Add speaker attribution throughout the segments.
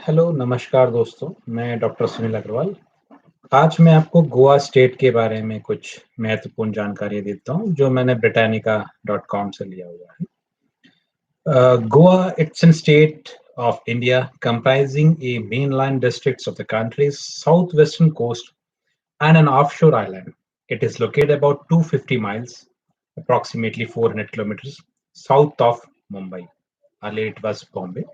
Speaker 1: Hello नमस्कार दोस्तों, मैं डॉक्टर सुनील अग्रवाल। आज मैं आपको गोवा स्टेट के बारे में कुछ महत्वपूर्ण जानकारी देता हूँ जो मैंने britannica.com से लिया हुआ है। Goa, it's a state of India comprising a mainland districts of the country's southwestern coast and an offshore island. It is located about 250 miles, approximately 400 kilometers south of Mumbai. Earlier it was Bombay.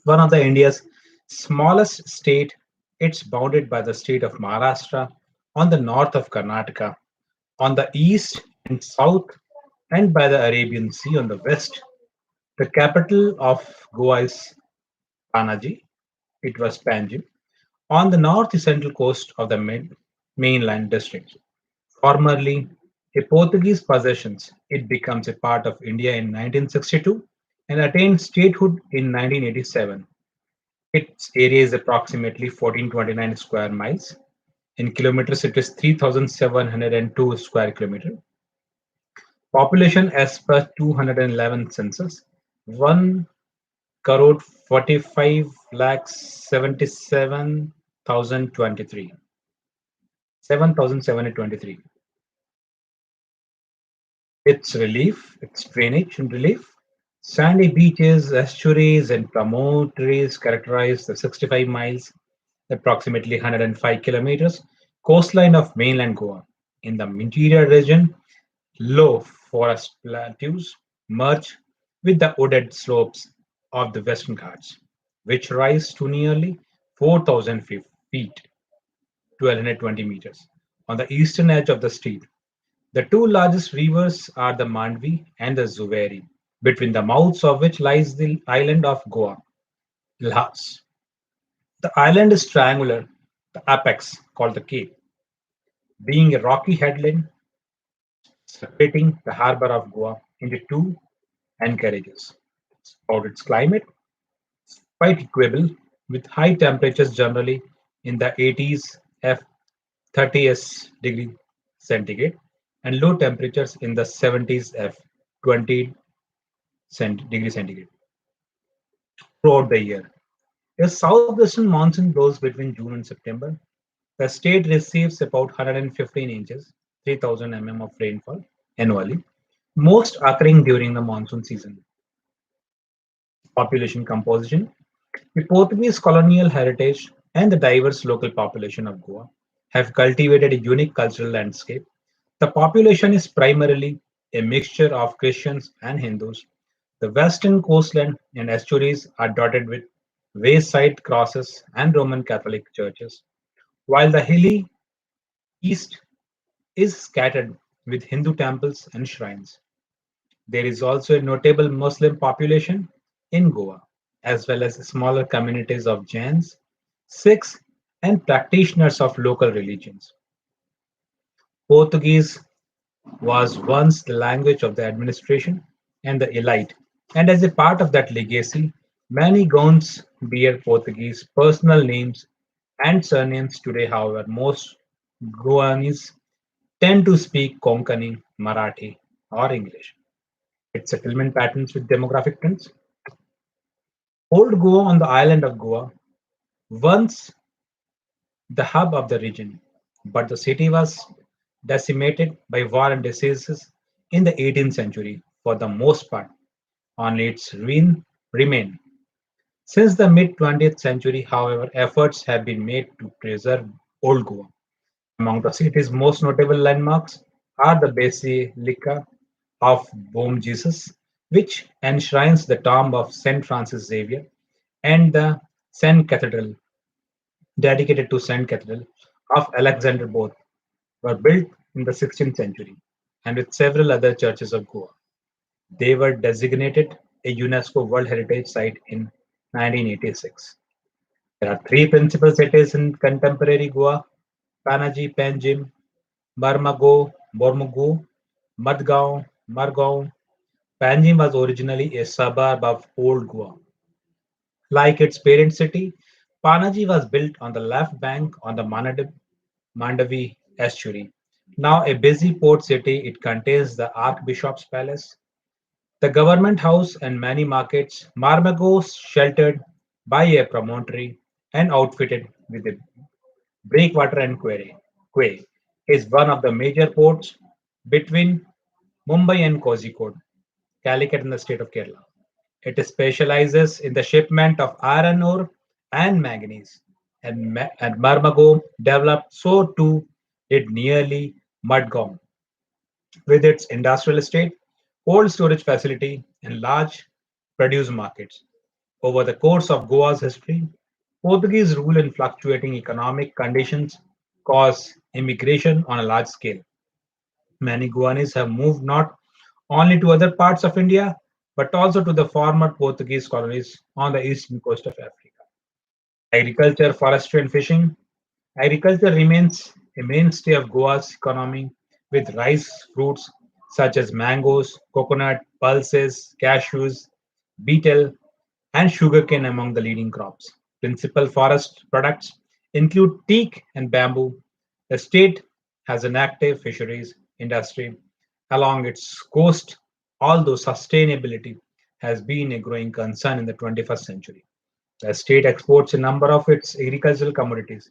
Speaker 1: One of the India's smallest state, it's bounded by the state of Maharashtra on the north of Karnataka, on the east and south, and by the Arabian Sea on the west. The capital of Goa is Panaji. It was Panjim on the north central coast of the mainland district. Formerly a Portuguese possession, it becomes a part of India in 1962 and attained statehood in 1987. Its area is approximately 1429 square miles. In kilometers, it is 3,702 square kilometers. Population as per 211 census, 1 crore 45 lakhs 77,023. 7,723. Its drainage and relief. Sandy beaches, estuaries, and promontories characterize the 65 miles, approximately 105 kilometers, coastline of mainland Goa. In the interior region, low forest plateaus merge with the wooded slopes of the Western Ghats, which rise to nearly 4,000 feet, 1,220 meters, on the eastern edge of the state. The two largest rivers are the Mandvi and the Zuveri, between the mouths of which lies the island of Goa, Lhas. The island is triangular, the apex, called the Cape, being a rocky headland separating the harbor of Goa into two anchorages. About its climate, quite equable, with high temperatures generally in the 80s F 30s degree centigrade and low temperatures in the 70s F 20 degree centigrade throughout the year. A southwestern monsoon blows between June and September. The state receives about 115 inches, 3,000 mm of rainfall annually, most occurring during the monsoon season. Population composition. The Portuguese colonial heritage and the diverse local population of Goa have cultivated a unique cultural landscape. The population is primarily a mixture of Christians and Hindus. The western coastline and estuaries are dotted with wayside crosses and Roman Catholic churches, while the hilly east is scattered with Hindu temples and shrines. There is also a notable Muslim population in Goa, as well as smaller communities of Jains, Sikhs, and practitioners of local religions. Portuguese was once the language of the administration and the elite, and as a part of that legacy, many Goans bear Portuguese personal names and surnames today. However, most Goanese tend to speak Konkani, Marathi, or English. Its settlement patterns with demographic trends. Old Goa on the island of Goa, once the hub of the region, but the city was decimated by war and diseases in the 18th century for the most part. Only its ruin remain. Since the mid 20th century, however, efforts have been made to preserve Old Goa. Among the city's most notable landmarks are the Basilica of Bom Jesus, which enshrines the tomb of Saint Francis Xavier, and the Saint Cathedral, dedicated to Saint Cathedral of Alexander. Both were built in the 16th century, and with several other churches of Goa. They were designated a UNESCO World Heritage Site in 1986. There are three principal cities in contemporary Goa: Panaji, Panjim, Marmago, Mormugu, Madgaon, Margaon. Panjim was originally a suburb of Old Goa. Like its parent city, Panaji was built on the left bank on the Mandavi estuary. Now a busy port city, it contains the Archbishop's Palace, the government house, and many markets. Marmago sheltered by a promontory and outfitted with a breakwater and quay, is one of the major ports between Mumbai and Kozhikode, Calicut in the state of Kerala. It specializes in the shipment of iron ore and manganese, and Marmago developed so too did nearly Mudgong, with its industrial estate, cold storage facility, and large produce markets. Over the course of Goa's history, Portuguese rule and fluctuating economic conditions caused immigration on a large scale. Many Guanis have moved not only to other parts of India but also to the former Portuguese colonies on the eastern coast of Africa. Agriculture, forestry, and fishing. Agriculture remains a mainstay of Goa's economy, with rice fruits such as mangoes, coconut, pulses, cashews, betel, and sugarcane among the leading crops. Principal forest products include teak and bamboo. The state has an active fisheries industry along its coast, although sustainability has been a growing concern in the 21st century. The state exports a number of its agricultural commodities.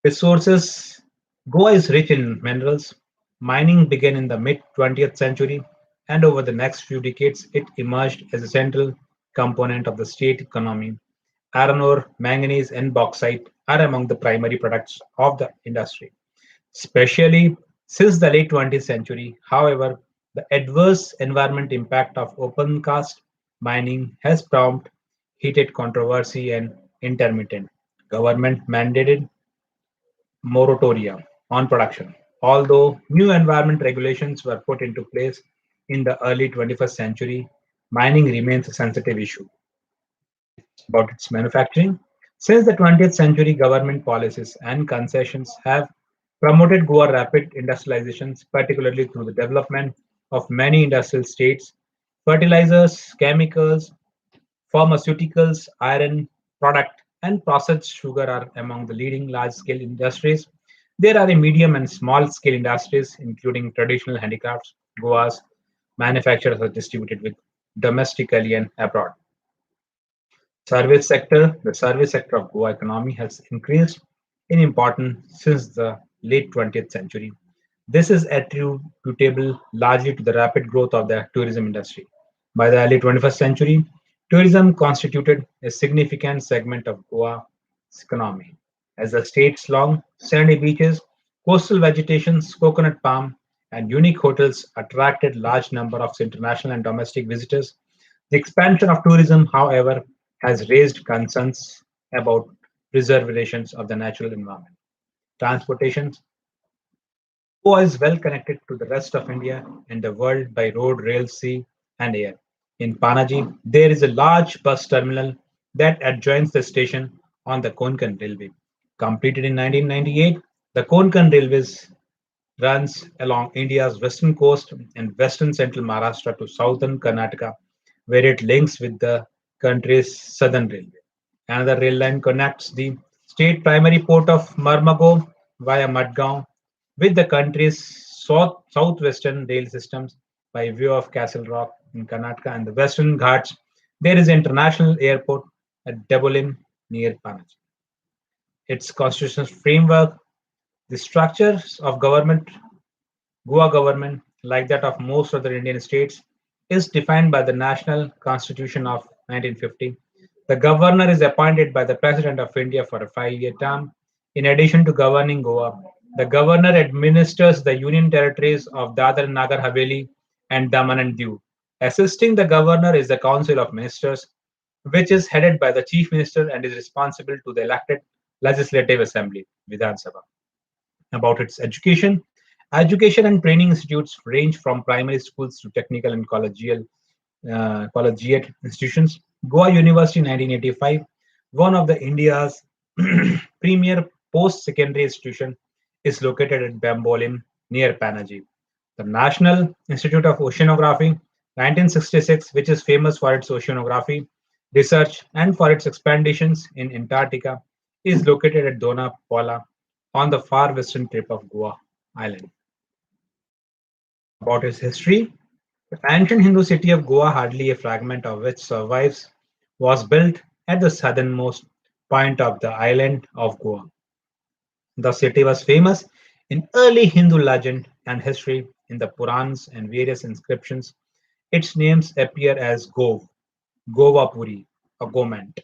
Speaker 1: Resources. Goa is rich in minerals. Mining began in the mid 20th century, and over the next few decades, it emerged as a central component of the state economy. Iron ore, manganese, and bauxite are among the primary products of the industry, especially since the late 20th century. However, the adverse environment impact of open cast mining has prompted heated controversy and intermittent government mandated moratoria on production. Although new environment regulations were put into place in the early 21st century, mining remains a sensitive issue about its manufacturing. Since the 20th century, government policies and concessions have promoted Goa rapid industrializations, particularly through the development of many industrial states, fertilizers, chemicals, pharmaceuticals, iron product, and processed sugar are among the leading large-scale industries. There are a medium and small-scale industries, including traditional handicrafts. Goa's manufacturers are distributed with domestically and abroad. The service sector of Goa economy has increased in importance since the late 20th century. This is attributable largely to the rapid growth of the tourism industry. By the early 21st century, tourism constituted a significant segment of Goa's economy. As the state's long, sandy beaches, coastal vegetation, coconut palm, and unique hotels attracted large number of international and domestic visitors. The expansion of tourism, however, has raised concerns about preservations of the natural environment. Transportation. Goa is well connected to the rest of India and the world by road, rail, sea, and air. In Panaji, there is a large bus terminal that adjoins the station on the Konkan Railway. Completed in 1998, the Konkan Railways runs along India's western coast and western central Maharashtra to southern Karnataka, where it links with the country's southern railway. Another rail line connects the state primary port of Marmago via Madgaon with the country's southwestern rail systems by way of Castle Rock in Karnataka and the Western Ghats. There is an international airport at Debolim near Panaji. Its constitutional framework, the structures of government, Goa government, like that of most other Indian states, is defined by the National Constitution of 1950. The governor is appointed by the President of India for a 5-year term. In addition to governing Goa, the governor administers the union territories of Dadar and Nagar Haveli and Daman and Diu. Assisting the governor is the Council of Ministers, which is headed by the Chief Minister and is responsible to the elected Legislative Assembly, Vidhan Sabha. About its education, education and training institutes range from primary schools to technical and collegiate institutions. Goa University 1985, one of the India's premier post-secondary institution, is located at Bambolim near Panaji. The National Institute of Oceanography 1966, which is famous for its oceanography research and for its expeditions in Antarctica, is located at Dona Paula on the far western tip of Goa Island. About its history, the ancient Hindu city of Goa, hardly a fragment of which survives, was built at the southernmost point of the island of Goa. The city was famous in early Hindu legend and history in the Purans and various inscriptions. Its names appear as Gov, Govapuri, or Gomant.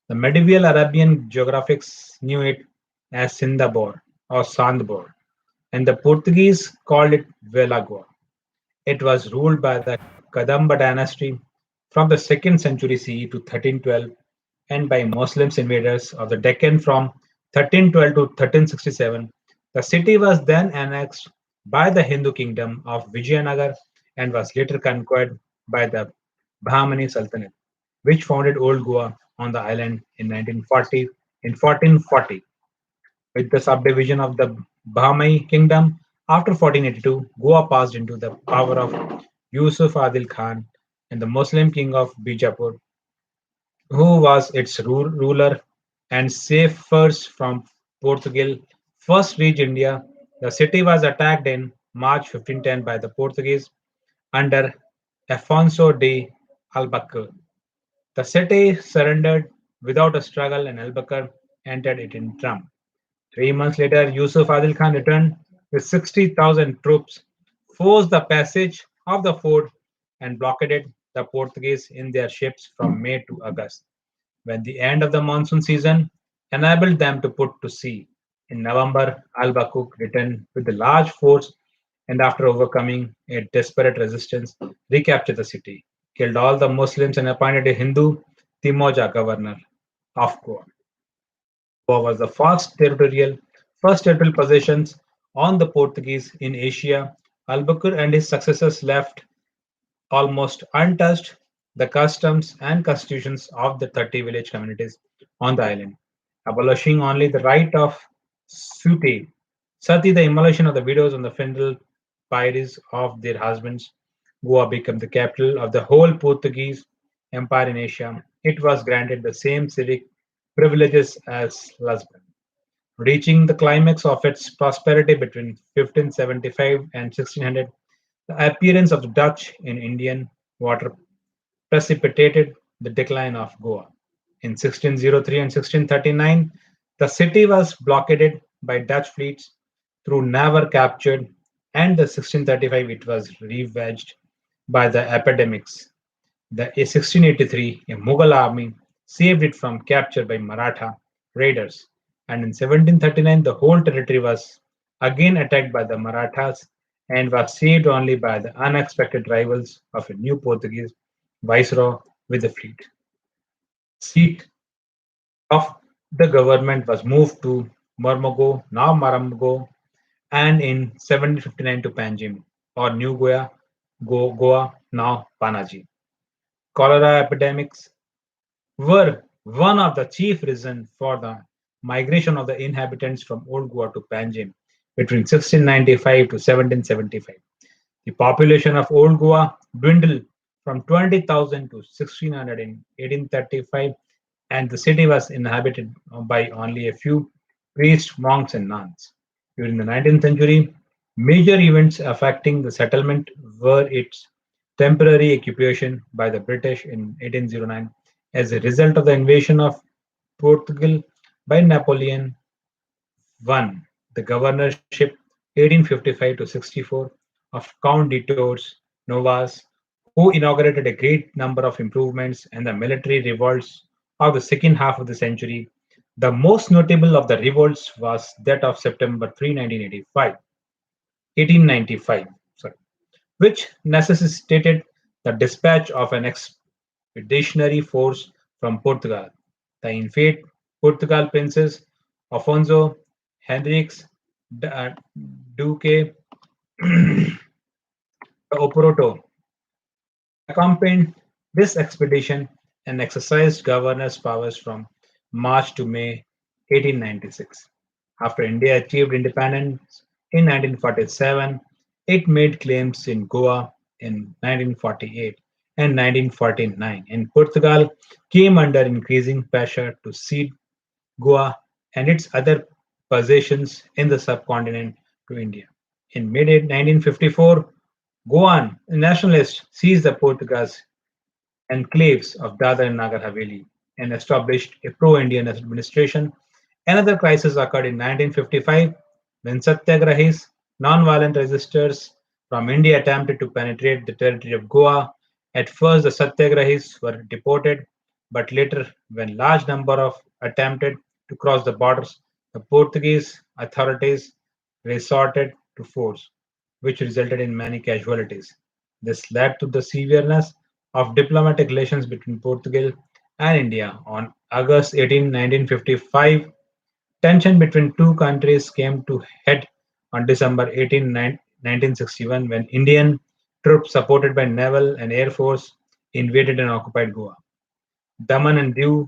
Speaker 1: The medieval Arabian geographics knew it as Sindabor or Sandbor, and the Portuguese called it Velagua. It was ruled by the Kadamba dynasty from the 2nd century CE to 1312 and by Muslim invaders of the Deccan from 1312 to 1367. The city was then annexed by the Hindu kingdom of Vijayanagar and was later conquered by the Bahmani Sultanate, which founded Old Goa on the island in 1940. In 1440, with the subdivision of the Bahmani kingdom after 1482, Goa passed into the power of Yusuf Adil Khan and the Muslim king of Bijapur, who was its ruler and sailors from Portugal first reached India. The city was attacked in March 1510 by the Portuguese under Afonso de Albuquerque. The city surrendered without a struggle and Albuquerque entered it in triumph. 3 months later, Yusuf Adil Khan returned with 60,000 troops, forced the passage of the ford, and blockaded the Portuguese in their ships from May to August, when the end of the monsoon season enabled them to put to sea. In November, al-Bakuk returned with a large force and after overcoming a desperate resistance, recaptured the city, killed all the Muslims and appointed a Hindu Timoja governor of Goa. Goa was the first territorial possessions on the Portuguese in Asia. Albuquerque and his successors left almost untouched the customs and constitutions of the 30 village communities on the island, abolishing only the right of suite, sati, the immolation of the widows on the funeral pyres of their husbands. Goa became the capital of the whole Portuguese empire in Asia. It was granted the same civic privileges as Lisbon, reaching the climax of its prosperity between 1575 and 1600. The appearance of the Dutch in Indian water precipitated the decline of Goa. In 1603 and 1639, the city was blockaded by Dutch fleets through never captured, and in 1635 it was ravaged by the epidemics. In 1683, a Mughal army saved it from capture by Maratha raiders, and in 1739 the whole territory was again attacked by the Marathas and was saved only by the unexpected arrivals of a new Portuguese viceroy with the fleet. Seat of the government was moved to Mormogo, now Maramgo, and in 1759 to Panjim, or New Goa, Goa, now Panaji. Cholera epidemics were one of the chief reasons for the migration of the inhabitants from Old Goa to Panjim between 1695 to 1775. The population of Old Goa dwindled from 20,000 to 1,600 in 1835, and the city was inhabited by only a few priests, monks, and nuns. During the 19th century, major events affecting the settlement were its temporary occupation by the British in 1809 as a result of the invasion of Portugal by Napoleon I, the governorship 1855 to 64 of Count de Torres Novas, who inaugurated a great number of improvements and the military revolts of the second half of the century. The most notable of the revolts was that of September 3, 1895, sorry, which necessitated the dispatch of an expeditionary force from Portugal. The infant Portugal princes Afonso Henriques Duque Oporto accompanied this expedition and exercised governor's powers from March to May 1896. After India achieved independence in 1947, it made claims in Goa in 1948 and 1949, and Portugal came under increasing pressure to cede Goa and its other possessions in the subcontinent to India. In mid 1954, Goan nationalists seized the Portuguese enclaves of Dadar and Nagar Haveli and established a pro-Indian administration. Another crisis occurred in 1955 when Satyagrahis, non-violent resistors from India, attempted to penetrate the territory of Goa. At first, the Satyagrahis were deported, but later, when large number of attempted to cross the borders, the Portuguese authorities resorted to force, which resulted in many casualties. This led to the severeness of diplomatic relations between Portugal and India. On August 18, 1955, tension between two countries came to head on December 18, 1961, when Indian troops supported by naval and air force invaded and occupied Goa. Daman and Diu,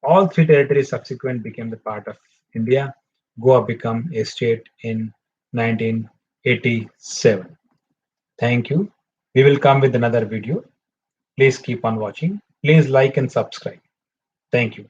Speaker 1: all three territories subsequent became the part of India. Goa became a state in 1987. Thank you. We will come with another video. Please keep on watching. Please like and subscribe. Thank you.